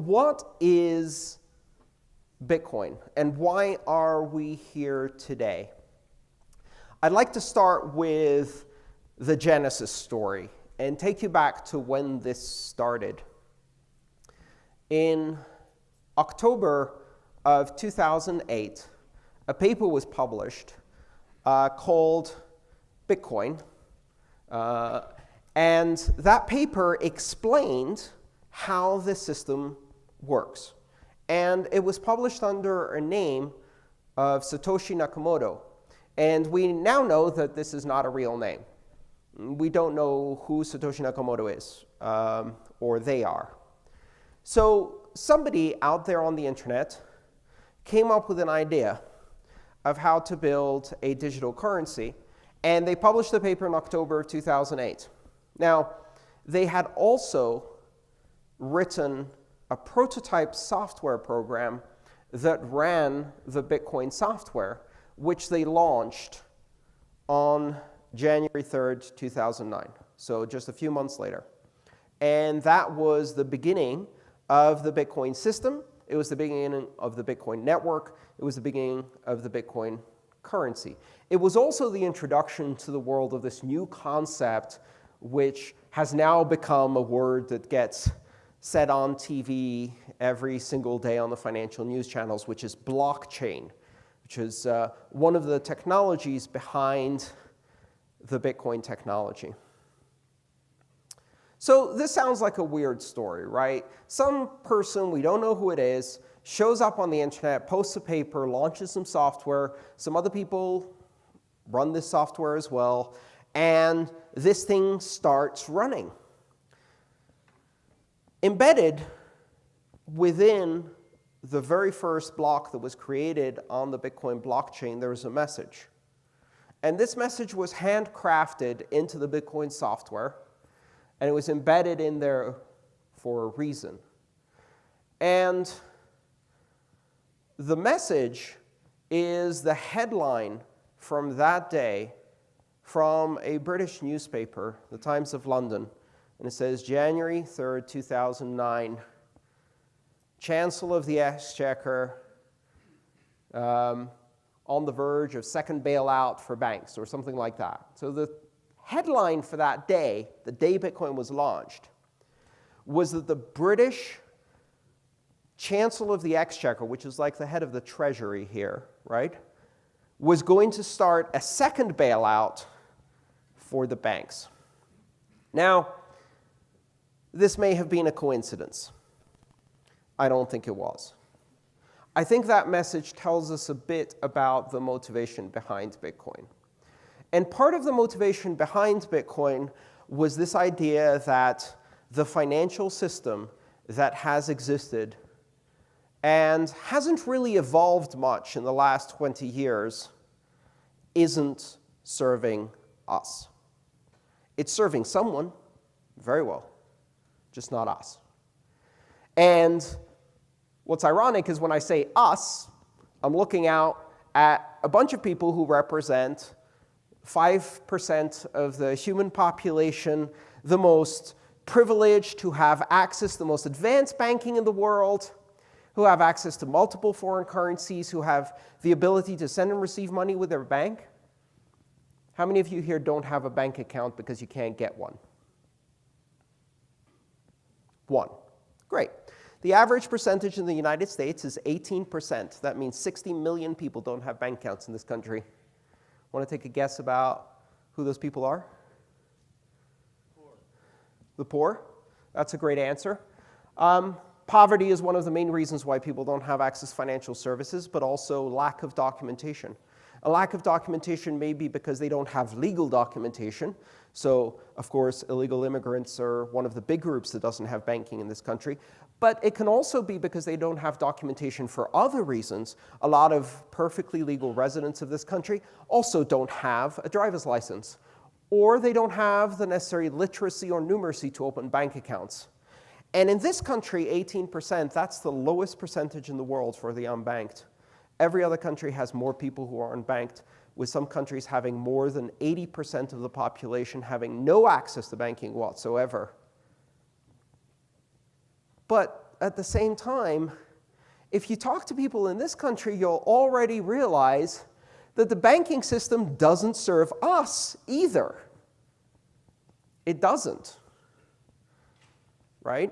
what is Bitcoin, and why are we here today? I'd like to start with the genesis story and take you back to when this started. In October of 2008, a paper was published called Bitcoin, and that paper explained how the system works. And it was published under a name of Satoshi Nakamoto. And we now know that this is not a real name. We don't know who Satoshi Nakamoto is, or they are. So somebody out there on the internet came up with an idea of how to build a digital currency, and they published the paper in October of 2008. Now, they had also written a prototype software program that ran the Bitcoin software, which they launched on January 3rd, 2009, so just a few months later. And that was the beginning of the Bitcoin system. It was the beginning of the Bitcoin network. It was the beginning of the Bitcoin currency. It was also the introduction to the world of this new concept, which has now become a word that gets said on TV every single day on the financial news channels, which is blockchain, which is one of the technologies behind the Bitcoin technology. So this sounds like a weird story, right? Some person, we don't know who it is, shows up on the internet, posts a paper, launches some software. Some other people run this software as well, and this thing starts running. Embedded within the very first block that was created on the Bitcoin blockchain, there was a message. And this message was handcrafted into the Bitcoin software, and it was embedded in there for a reason. And the message is the headline from that day from a British newspaper, the Times of London. And it says, January 3rd, 2009, Chancellor of the Exchequer on the verge of second bailout for banks, or something like that. So the headline for that day, the day Bitcoin was launched, was that the British Chancellor of the Exchequer, which is like the head of the Treasury here, right, was going to start a second bailout for the banks. Now, this may have been a coincidence. I don't think it was. I think that message tells us a bit about the motivation behind Bitcoin. And part of the motivation behind Bitcoin was this idea that the financial system that has existed and hasn't really evolved much in the last 20 years isn't serving us. It's serving someone, very well, just not us. And what's ironic is when I say us, I'm looking out at a bunch of people who represent 5% of the human population, the most privileged, who have access to the most advanced banking in the world, who have access to multiple foreign currencies, who have the ability to send and receive money with their bank. How many of you here don't have a bank account because you can't get one? One. Great. The average percentage in the United States is 18%. That means 60 million people don't have bank accounts in this country. Want to take a guess about who those people are? Poor. The poor? That's a great answer. Poverty is one of the main reasons why people don't have access to financial services, but also lack of documentation. A lack of documentation may be because they don't have legal documentation. So, of course, illegal immigrants are one of the big groups that doesn't have banking in this country. But it can also be because they don't have documentation for other reasons. A lot of perfectly legal residents of this country also don't have a driver's license. Or they don't have the necessary literacy or numeracy to open bank accounts. And in this country, 18%, that's the lowest percentage in the world for the unbanked. Every other country has more people who are unbanked, with some countries having more than 80% of the population having no access to banking whatsoever. But at the same time, if you talk to people in this country, you'll already realize that the banking system doesn't serve us either. It doesn't, right?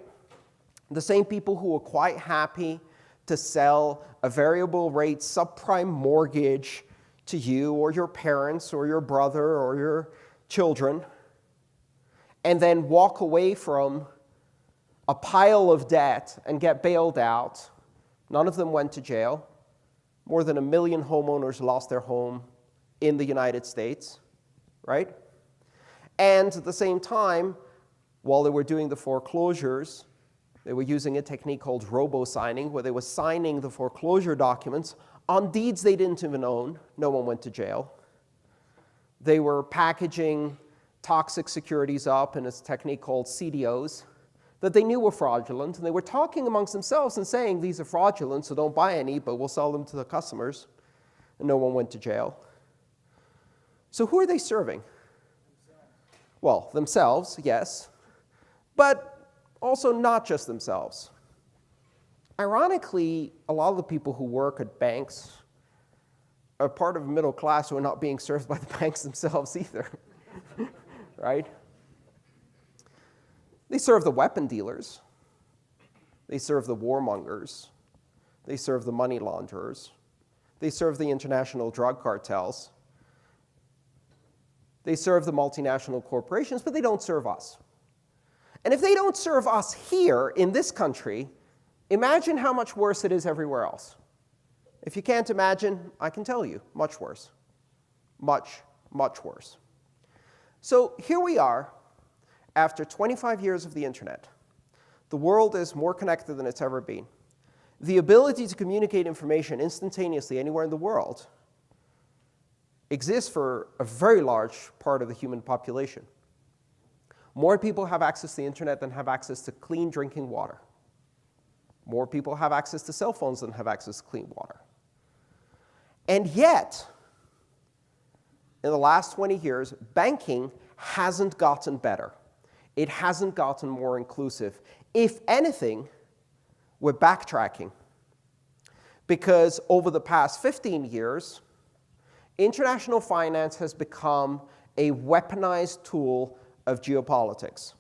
The same people who are quite happy to sell a variable rate subprime mortgage to you or your parents or your brother or your children, and then walk away from a pile of debt and get bailed out. None of them went to jail. More than 1 million homeowners lost their home in the United States, right? And at the same time, while they were doing the foreclosures, they were using a technique called robo-signing, where they were signing the foreclosure documents on deeds they didn't even own. No one went to jail. They were packaging toxic securities up in a technique called CDOs that they knew were fraudulent, and they were talking amongst themselves and saying, these are fraudulent, so don't buy any, but we'll sell them to the customers. And no one went to jail. So who are they serving? Well, themselves, yes, but also not just themselves. Ironically, a lot of the people who work at banks are part of a middle class who are not being served by the banks themselves either, right? They serve the weapon dealers. They serve the warmongers. They serve the money launderers. They serve the international drug cartels. They serve the multinational corporations, but they don't serve us. And if they don't serve us here in this country, imagine how much worse it is everywhere else. If you can't imagine, I can tell you, much worse. Much, much worse. So here we are, after 25 years of the internet. The world is more connected than it's ever been. The ability to communicate information instantaneously anywhere in the world exists for a very large part of the human population. More people have access to the internet than have access to clean drinking water. More people have access to cell phones than have access to clean water. And yet, in the last 20 years, banking hasn't gotten better. It hasn't gotten more inclusive. If anything, we're backtracking. Because over the past 15 years, international finance has become a weaponized tool of geopolitics.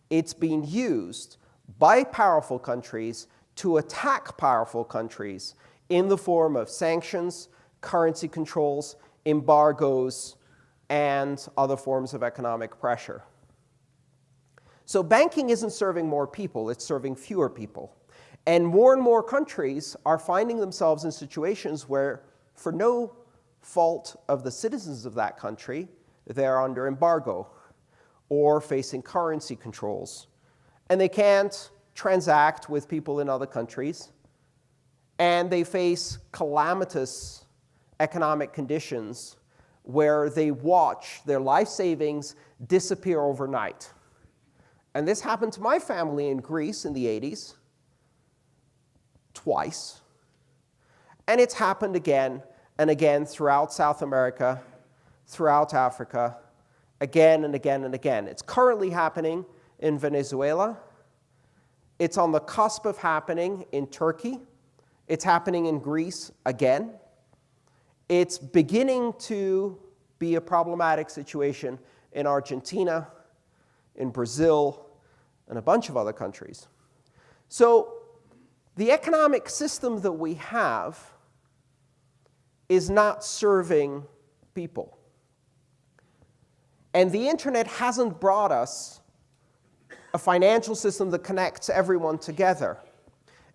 It's been used by powerful countries to attack powerful countries in the form of sanctions, currency controls, embargoes, and other forms of economic pressure. So banking isn't serving more people, it's serving fewer people. And more countries are finding themselves in situations where, for no fault of the citizens of that country, they're under embargo or facing currency controls. And they can't transact with people in other countries. And they face calamitous economic conditions where they watch their life savings disappear overnight. And this happened to my family in Greece in the 80s, twice. And it's happened again and again throughout South America, throughout Africa, again and again and again. It's currently happening in Venezuela. It's on the cusp of happening in Turkey. It's happening in Greece again. It's beginning to be a problematic situation in Argentina, in Brazil, and a bunch of other countries. So the economic system that we have is not serving people. And the internet hasn't brought us a financial system that connects everyone together.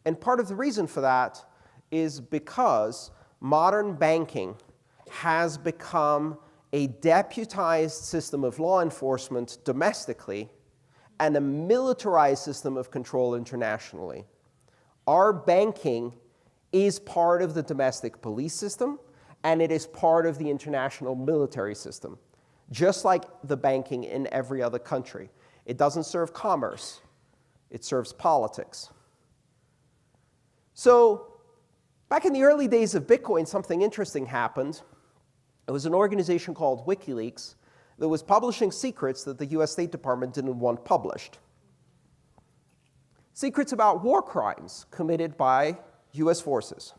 And part of the reason for that is because modern banking has become a deputized system of law enforcement domestically and a militarized system of control internationally. Our banking is part of the domestic police system, and it is part of the international military system, just like the banking in every other country. It doesn't serve commerce. It serves politics. So back in the early days of Bitcoin, something interesting happened. It was an organization called WikiLeaks that was publishing secrets that the US State Department didn't want published. secrets about war crimes committed by US forces.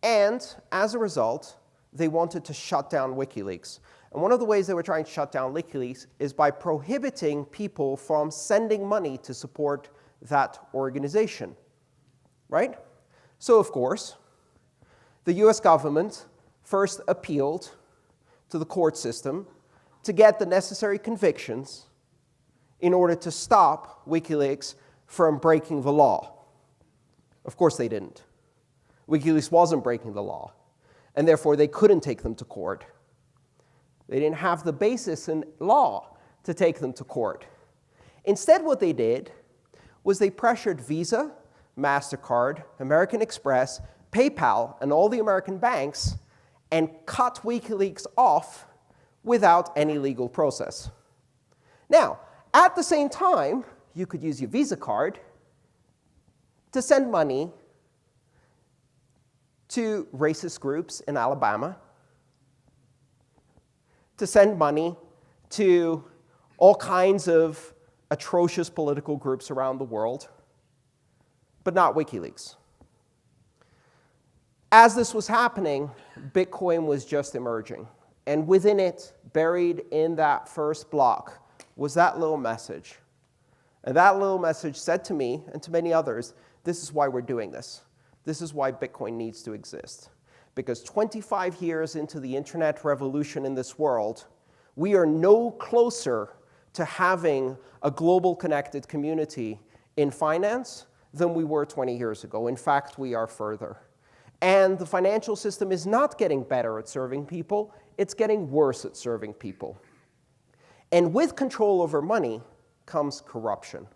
And as a result, they wanted to shut down WikiLeaks. And one of the ways they were trying to shut down WikiLeaks is by prohibiting people from sending money to support that organization, right? So, of course, the US government first appealed to the court system to get the necessary convictions in order to stop WikiLeaks from breaking the law. Of course they didn't. WikiLeaks wasn't breaking the law, and therefore they couldn't take them to court. They didn't have the basis in law to take them to court. Instead, what they did was they pressured Visa, MasterCard, American Express, PayPal, and all the American banks and cut WikiLeaks off without any legal process. Now, at the same time, you could use your Visa card to send money to racist groups in Alabama, to send money to all kinds of atrocious political groups around the world, but not WikiLeaks. As this was happening, Bitcoin was just emerging. And within it, buried in that first block, was that little message. And that little message said to me and to many others, this is why we're doing this. This is why Bitcoin needs to exist. Because 25 years into the internet revolution in this world, we are no closer to having a global connected community in finance than we were 20 years ago. In fact, we are further. And the financial system is not getting better at serving people, it's getting worse at serving people. And with control over money comes corruption.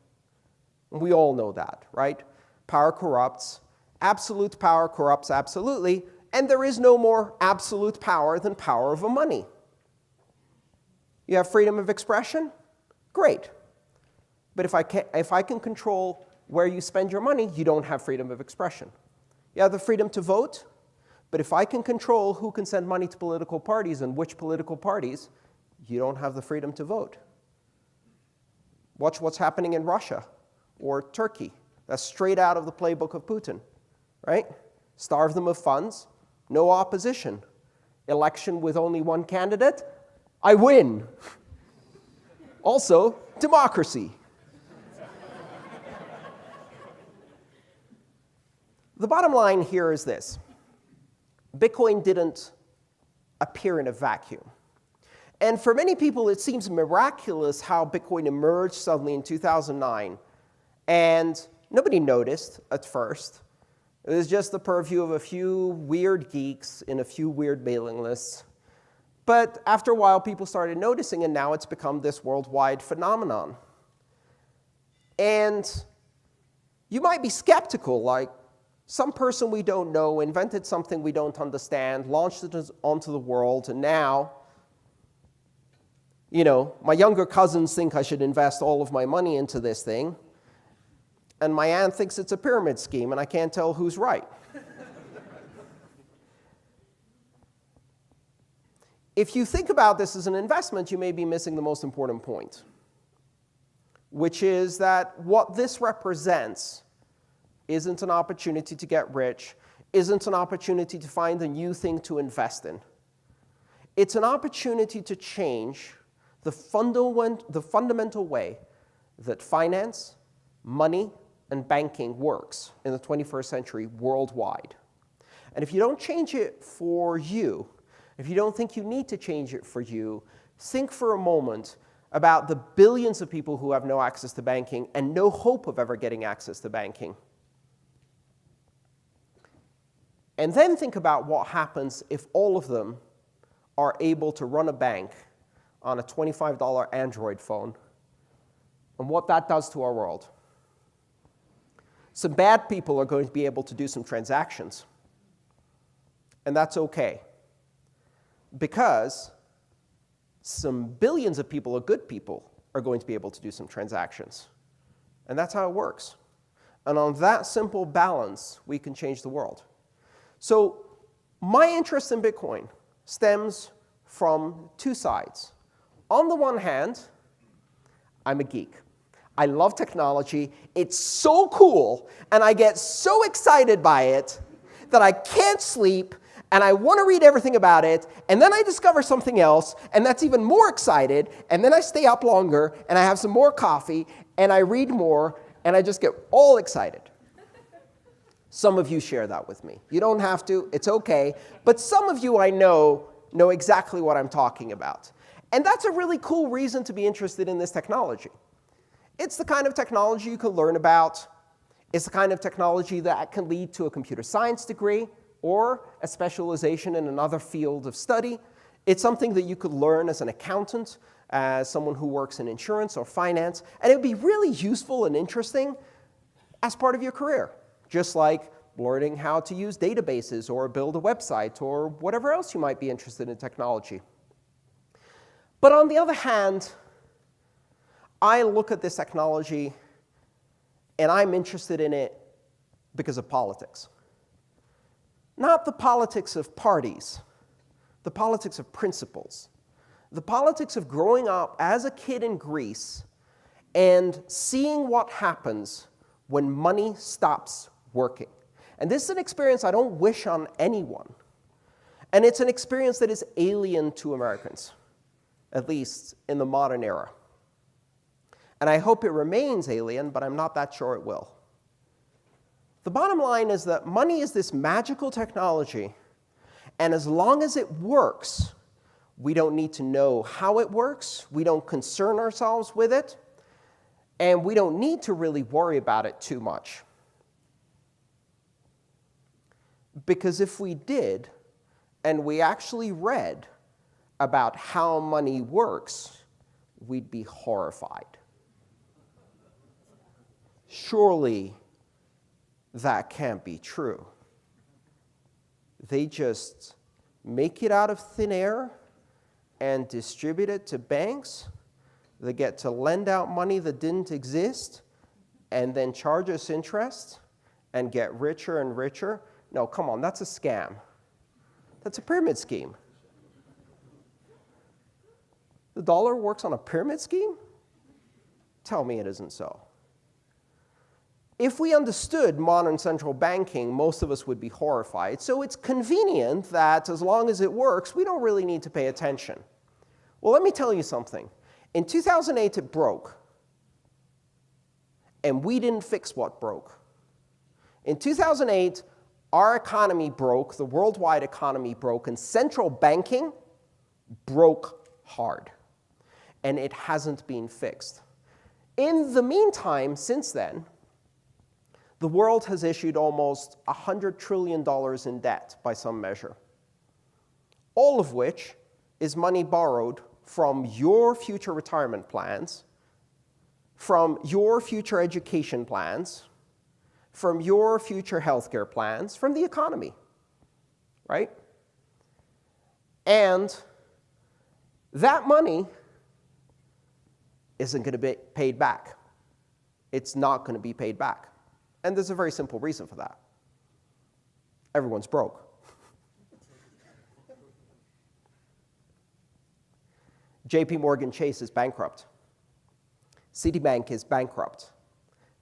And we all know that, right? Power corrupts. Absolute power corrupts absolutely, and there is no more absolute power than power over money. You have freedom of expression? Great. But if I can control where you spend your money, you don't have freedom of expression. You have the freedom to vote, but if I can control who can send money to political parties and which political parties, you don't have the freedom to vote. Watch what's happening in Russia or Turkey. That's straight out of the playbook of Putin, right? Starve them of funds, no opposition. Election with only one candidate, I win. Also, democracy. The bottom line here is this. Bitcoin didn't appear in a vacuum. And for many people, it seems miraculous how Bitcoin emerged suddenly in 2009. And nobody noticed at first. It was just the purview of a few weird geeks in a few weird mailing lists. But after a while, people started noticing, and now it's become this worldwide phenomenon. And you might be skeptical, like, some person we don't know invented something we don't understand, launched it onto the world, and now, my younger cousins think I should invest all of my money into this thing, and my aunt thinks it's a pyramid scheme, and I can't tell who's right. If you think about this as an investment, you may be missing the most important point, which is that what this represents isn't an opportunity to get rich, isn't an opportunity to find a new thing to invest in. It's an opportunity to change the fundamental way that finance, money, and banking works in the 21st century worldwide. And if you don't change it for you, if you don't think you need to change it for you, think for a moment about the billions of people who have no access to banking and no hope of ever getting access to banking. And then think about what happens if all of them are able to run a bank on a $25 Android phone, and what that does to our world. Some bad people are going to be able to do some transactions, and that's okay, because some billions of people, or good people, are going to be able to do some transactions. And that's how it works. And on that simple balance, we can change the world. So my interest in Bitcoin stems from two sides. On the one hand, I'm a geek. I love technology. It's so cool, and I get so excited by it that I can't sleep, and I want to read everything about it, and then I discover something else, and that's even more excited, and then I stay up longer, and I have some more coffee, and I read more, and I just get all excited. Some of you share that with me. You don't have to. It's okay. But some of you I know exactly what I'm talking about. And that's a really cool reason to be interested in this technology. It's the kind of technology you can learn about. It's the kind of technology that can lead to a computer science degree or a specialization in another field of study. It's something that you could learn as an accountant, as someone who works in insurance or finance, and it would be really useful and interesting as part of your career, just like learning how to use databases or build a website or whatever else you might be interested in technology. But on the other hand, I look at this technology and I'm interested in it because of politics. Not the politics of parties, the politics of principles. The politics of growing up as a kid in Greece and seeing what happens when money stops working. And this is an experience I don't wish on anyone. And it's an experience that is alien to Americans, at least in the modern era. And I hope it remains alien, but I'm not that sure it will. The bottom line is that money is this magical technology, and as long as it works, we don't need to know how it works, we don't concern ourselves with it, and we don't need to really worry about it too much. Because if we did, and we actually read about how money works, we'd be horrified. Surely that can't be true. They just make it out of thin air and distribute it to banks. They get to lend out money that didn't exist and then charge us interest and get richer and richer. No, come on, that's a scam. That's a pyramid scheme. The dollar works on a pyramid scheme? Tell me it isn't so. If we understood modern central banking, most of us would be horrified. So it's convenient that as long as it works, we don't really need to pay attention. Well, let me tell you something. In 2008, it broke. And we didn't fix what broke. In 2008, our economy broke, the worldwide economy broke, and central banking broke hard. And it hasn't been fixed. In the meantime, since then, the world has issued almost $100 trillion in debt by some measure, all of which is money borrowed from your future retirement plans, from your future education plans, from your future healthcare plans, from the economy, right? And that money isn't going to be paid back. It's not going to be paid back. And there's a very simple reason for that. Everyone's broke. JP Morgan Chase is bankrupt. Citibank is bankrupt.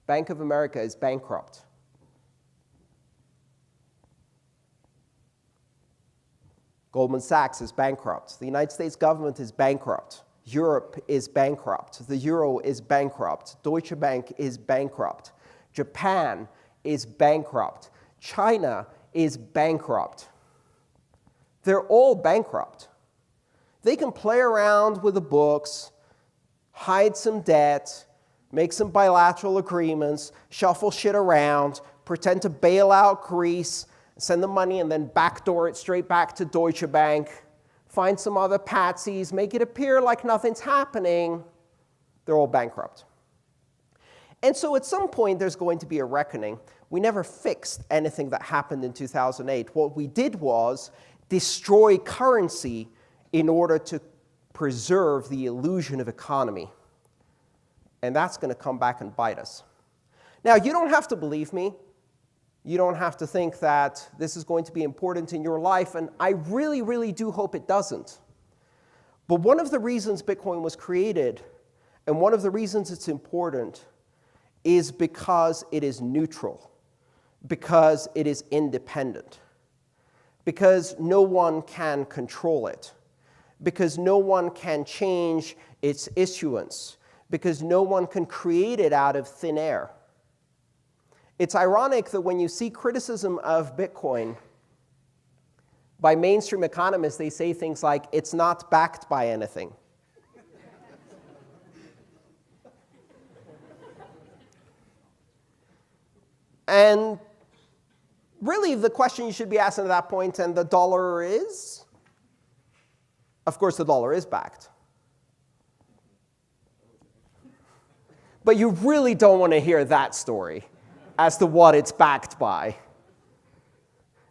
Bank of America is bankrupt. Goldman Sachs is bankrupt. The United States government is bankrupt. Europe is bankrupt. The euro is bankrupt. Deutsche Bank is bankrupt. Japan is bankrupt. China is bankrupt. They're all bankrupt. They can play around with the books, hide some debt, make some bilateral agreements, shuffle shit around, pretend to bail out Greece, send the money and then backdoor it straight back to Deutsche Bank, find some other patsies, make it appear like nothing's happening. They're all bankrupt. And so at some point, there's going to be a reckoning. We never fixed anything that happened in 2008. What we did was destroy currency in order to preserve the illusion of economy. And that's going to come back and bite us. Now, you don't have to believe me. You don't have to think that this is going to be important in your life, and I really, really do hope it doesn't. But one of the reasons Bitcoin was created, and one of the reasons it's important, is because it is neutral, because it is independent, because no one can control it, because no one can change its issuance, because no one can create it out of thin air. It's ironic that when you see criticism of Bitcoin by mainstream economists, they say things like, it's not backed by anything. And really, the question you should be asking at that point, and the dollar is? Of course, the dollar is backed. But you really don't want to hear that story as to what it's backed by.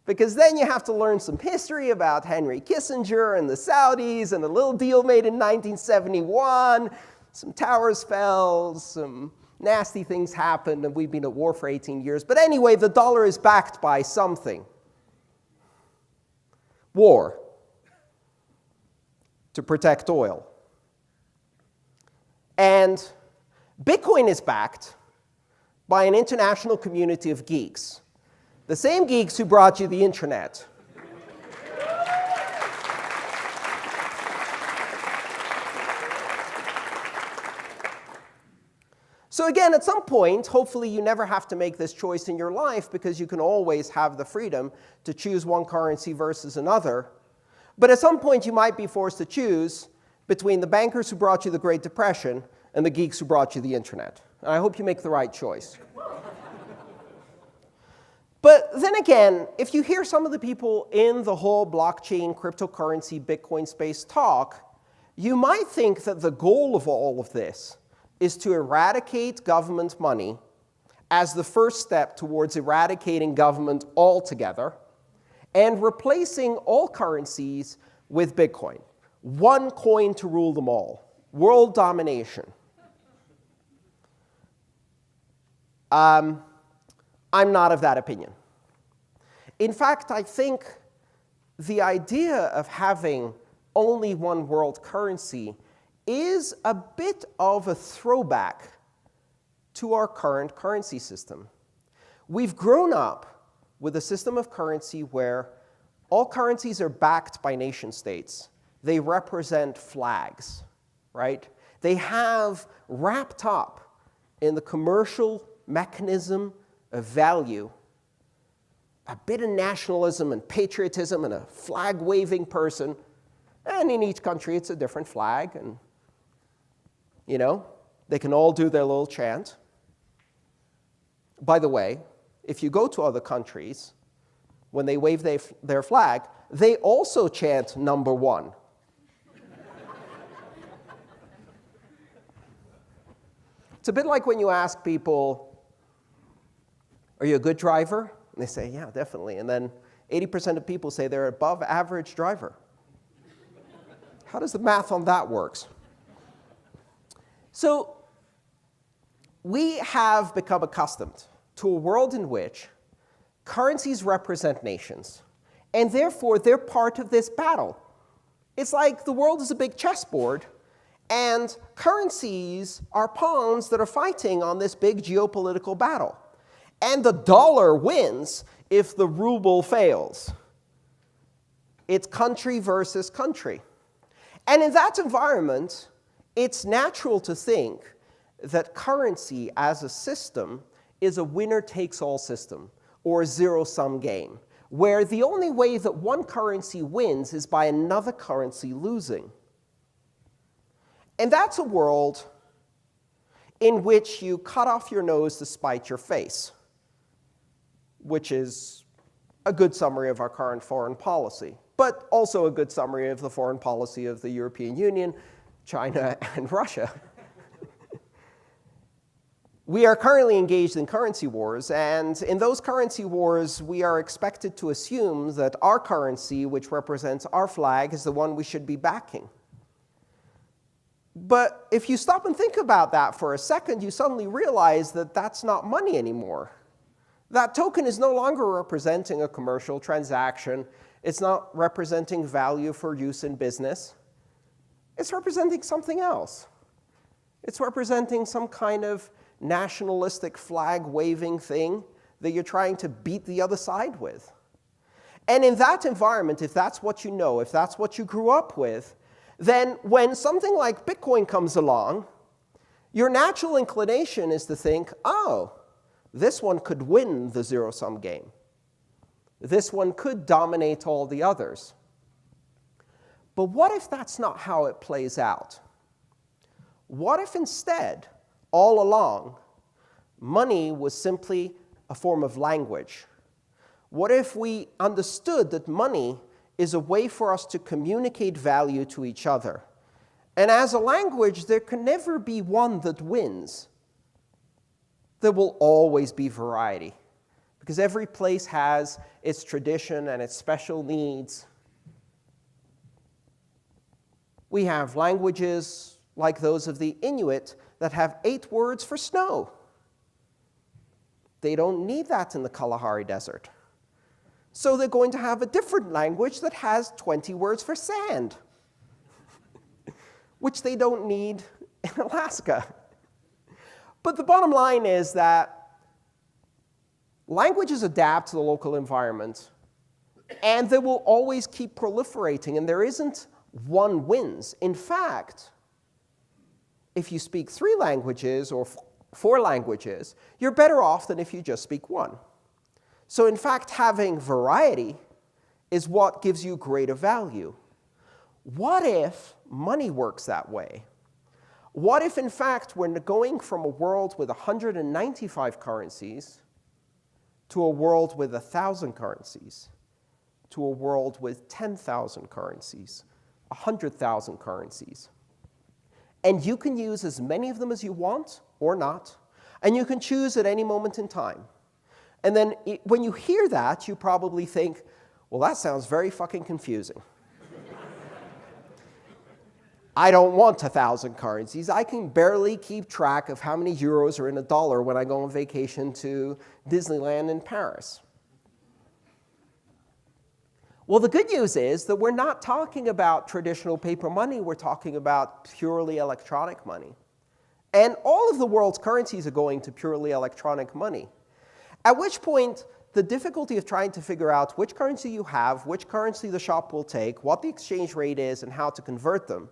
Because then you have to learn some history about Henry Kissinger and the Saudis and a little deal made in 1971. Some towers fell, some nasty things happened, and we've been at war for 18 years. But anyway, the dollar is backed by something. War. To protect oil. And Bitcoin is backed by an international community of geeks. The same geeks who brought you the internet. So again, at some point, hopefully you never have to make this choice in your life because you can always have the freedom to choose one currency versus another. But at some point, you might be forced to choose between the bankers who brought you the Great Depression and the geeks who brought you the internet. And I hope you make the right choice. But then again, if you hear some of the people in the whole blockchain, cryptocurrency, Bitcoin space talk, you might think that the goal of all of this is to eradicate government money as the first step towards eradicating government altogether and replacing all currencies with Bitcoin. One coin to rule them all. World domination. I'm not of that opinion. In fact, I think the idea of having only one world currency is a bit of a throwback to our current currency system. We've grown up with a system of currency where all currencies are backed by nation states. They represent flags, right? They have wrapped up in the commercial mechanism of value a bit of nationalism and patriotism and a flag-waving person. And in each country, it's a different flag. And, you know, they can all do their little chant. By the way, if you go to other countries, when they wave their flag, they also chant #1. It's a bit like when you ask people, are you a good driver? And they say, yeah, definitely. And then 80% of people say they're above average driver. How does the math on that work? So we have become accustomed to a world in which currencies represent nations, and therefore they're part of this battle. It's like the world is a big chessboard, and currencies are pawns that are fighting on this big geopolitical battle. And the dollar wins if the ruble fails. It's country versus country. And in that environment, it's natural to think that currency as a system is a winner-takes-all system, or a zero-sum game, where the only way that one currency wins is by another currency losing. And that's a world in which you cut off your nose to spite your face, which is a good summary of our current foreign policy, but also a good summary of the foreign policy of the European Union, China, and Russia. We are currently engaged in currency wars, and in those currency wars, we are expected to assume that our currency, which represents our flag, is the one we should be backing. But if you stop and think about that for a second, you suddenly realize that that's not money anymore. That token is no longer representing a commercial transaction. It's not representing value for use in business. It's representing something else. It's representing some kind of nationalistic flag-waving thing that you're trying to beat the other side with. And in that environment, if that's what you know, if that's what you grew up with, then when something like Bitcoin comes along, your natural inclination is to think, oh, this one could win the zero-sum game. This one could dominate all the others. But what if that's not how it plays out? What if instead, all along, money was simply a form of language? What if we understood that money is a way for us to communicate value to each other? And as a language, there can never be one that wins. There will always be variety, because every place has its tradition and its special needs. We have languages like those of the Inuit that have 8 words for snow. They don't need that in the Kalahari Desert. So they're going to have a different language that has 20 words for sand, which they don't need in Alaska. But the bottom line is that languages adapt to the local environment, and they will always keep proliferating, and there isn't one wins. In fact, if you speak 3 languages or 4 languages, you're better off than if you just speak 1. So in fact, having variety is what gives you greater value. What if money works that way? What if, in fact, we're going from a world with 195 currencies to a world with 1,000 currencies, to a world with 10,000 currencies, 100,000 currencies? And you can use as many of them as you want or not, and you can choose at any moment in time. And then when you hear that, you probably think, well, that sounds very fucking confusing. I don't want 1,000 currencies. I can barely keep track of how many euros are in a dollar when I go on vacation to Disneyland in Paris. Well, the good news is that we're not talking about traditional paper money. We're talking about purely electronic money. And all of the world's currencies are going to purely electronic money. At which point, the difficulty of trying to figure out which currency you have, which currency the shop will take, what the exchange rate is, and how to convert them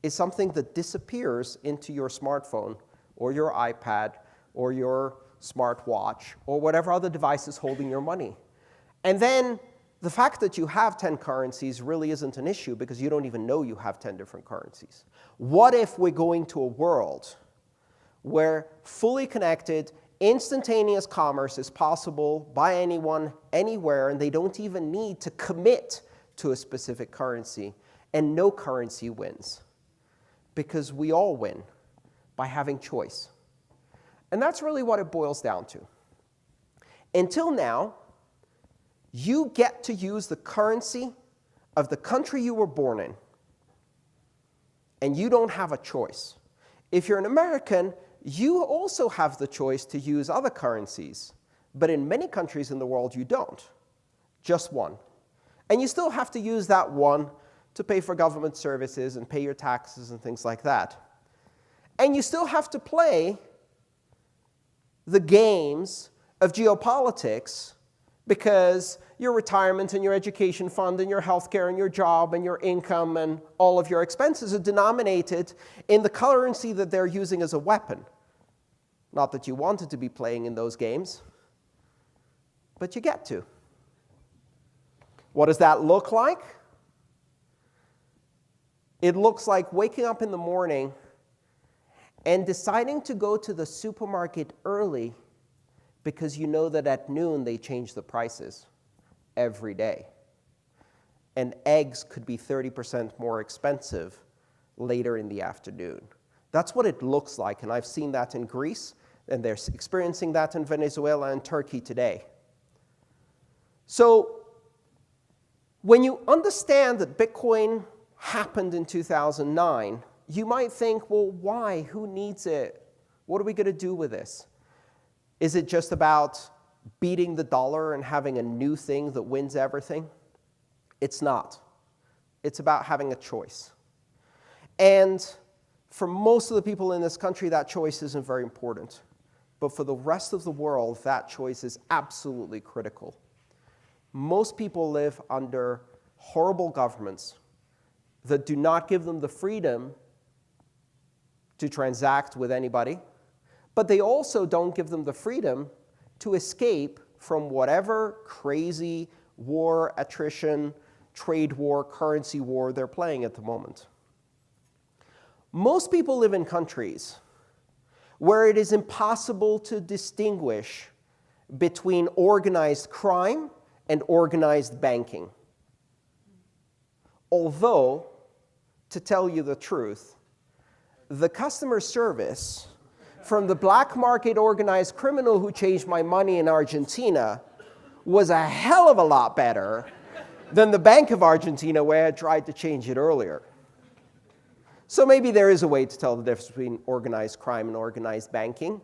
is something that disappears into your smartphone or your iPad or your smartwatch or whatever other device is holding your money. And then the fact that you have 10 currencies really isn't an issue because you don't even know you have 10 different currencies. What if we're going to a world where fully connected, instantaneous commerce is possible by anyone, anywhere, and they don't even need to commit to a specific currency, and no currency wins? Because we all win by having choice. And that's really what it boils down to. Until now, you get to use the currency of the country you were born in, and you don't have a choice. If you're an American, you also have the choice to use other currencies, but in many countries in the world, you don't. Just one. And you still have to use that one to pay for government services and pay your taxes and things like that. And you still have to play the games of geopolitics because your retirement and your education fund and your healthcare and your job and your income and all of your expenses are denominated in the currency that they're using as a weapon. Not that you wanted to be playing in those games, but you get to. What does that look like? It looks like waking up in the morning and deciding to go to the supermarket early because you know that at noon they change the prices every day. And eggs could be 30% more expensive later in the afternoon. That's what it looks like, and I've seen that in Greece, and they're experiencing that in Venezuela and Turkey today. So when you understand that Bitcoin happened in 2009, you might think, well, why? Who needs it? What are we going to do with this? Is it just about beating the dollar and having a new thing that wins everything? It's not. It's about having a choice. And For most of the people in this country, that choice isn't very important. But for the rest of the world, that choice is absolutely critical. Most people live under horrible governments that do not give them the freedom to transact with anybody, but they also don't give them the freedom to escape from whatever crazy war, attrition, trade war, currency war they're playing at the moment. Most people live in countries where it is impossible to distinguish between organized crime and organized banking. Although, to tell you the truth, the customer service from the black market organized criminal who changed my money in Argentina was a hell of a lot better than the Bank of Argentina where I tried to change it earlier. So maybe there is a way to tell the difference between organized crime and organized banking.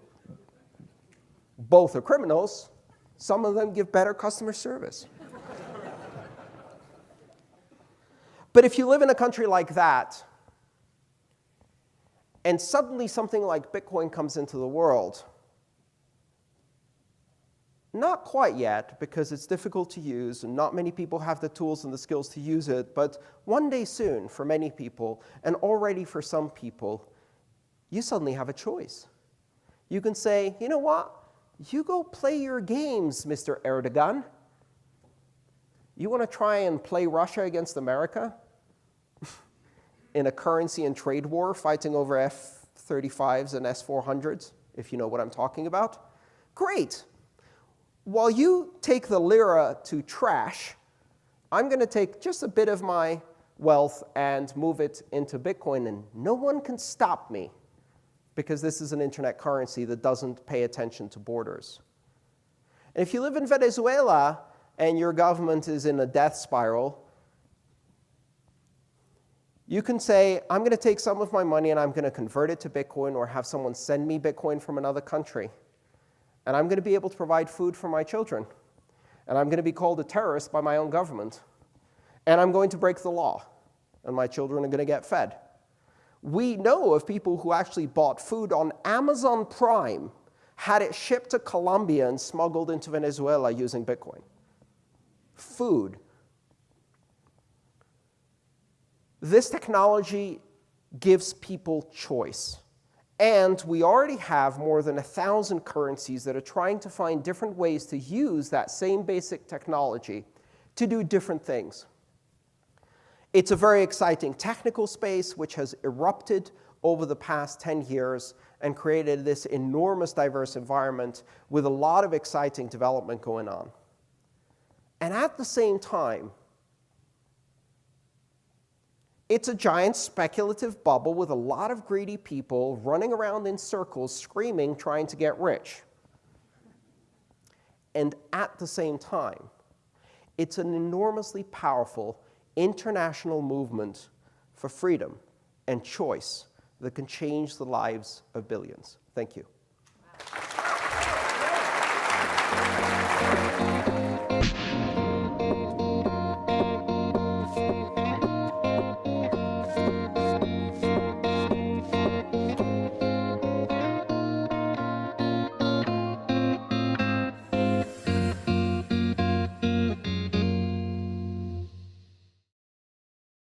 Both are criminals. Some of them give better customer service. But if you live in a country like that, and suddenly something like Bitcoin comes into the world, not quite yet, because it's difficult to use, and not many people have the tools and the skills to use it, but one day soon, for many people, and already for some people, you suddenly have a choice. You can say, you know what? You go play your games, Mr. Erdogan. You want to try and play Russia against America in a currency and trade war, fighting over F-35s and S-400s, if you know what I'm talking about? Great. While you take the lira to trash, I'm going to take just a bit of my wealth and move it into Bitcoin, and no one can stop me because this is an internet currency that doesn't pay attention to borders. And if you live in Venezuela and your government is in a death spiral, you can say, I'm going to take some of my money and I'm going to convert it to Bitcoin or have someone send me Bitcoin from another country. And I'm going to be able to provide food for my children. And I'm going to be called a terrorist by my own government. And I'm going to break the law. And my children are going to get fed. We know of people who actually bought food on Amazon Prime, had it shipped to Colombia and smuggled into Venezuela using Bitcoin. Food. This technology gives people choice. And we already have more than 1,000 currencies that are trying to find different ways to use that same basic technology to do different things. It's a very exciting technical space which has erupted over the past 10 years and created this enormous diverse environment with a lot of exciting development going on. And at the same time, it's a giant speculative bubble with a lot of greedy people running around in circles, screaming, trying to get rich. And at the same time, it's an enormously powerful international movement for freedom and choice that can change the lives of billions. Thank you.